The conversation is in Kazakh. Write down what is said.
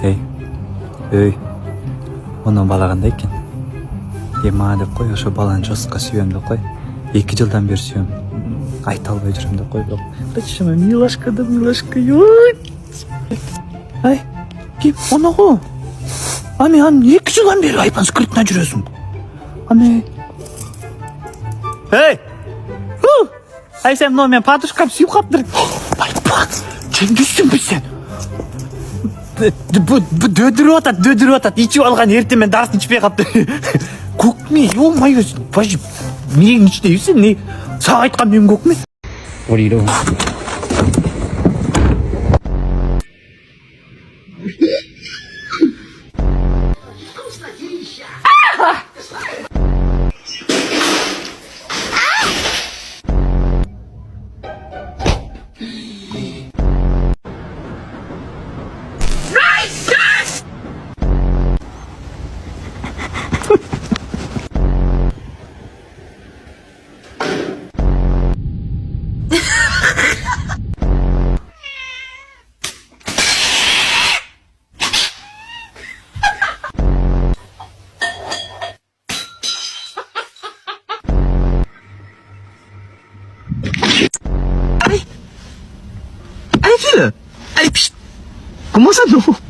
Ey, ey, onun bala kандай eкен? Ема деп қой, ошо баланы жосқа сүйем деп қой. 2 жылдан бері сүйем. Айта албай жүрөм деп қой, бирок. Почему милашка да милашка? Ай, ким оногу? Ами 2 жылдан бері айпан скриптна жүрөсүң. Ами. Эй! Ай сен мына мен подушкам сүйүп каптыр. Айпан, жеңдүсүңбү сен? Дөдүрүп атат. Ичип алган эртең дарсын ичпей капты. Көкме, ё-моё, бажы. Менин ичте үйсүн, не? Сага айткан мен көкме. Орийро. Ay, filha! Ay, psst! Como você não?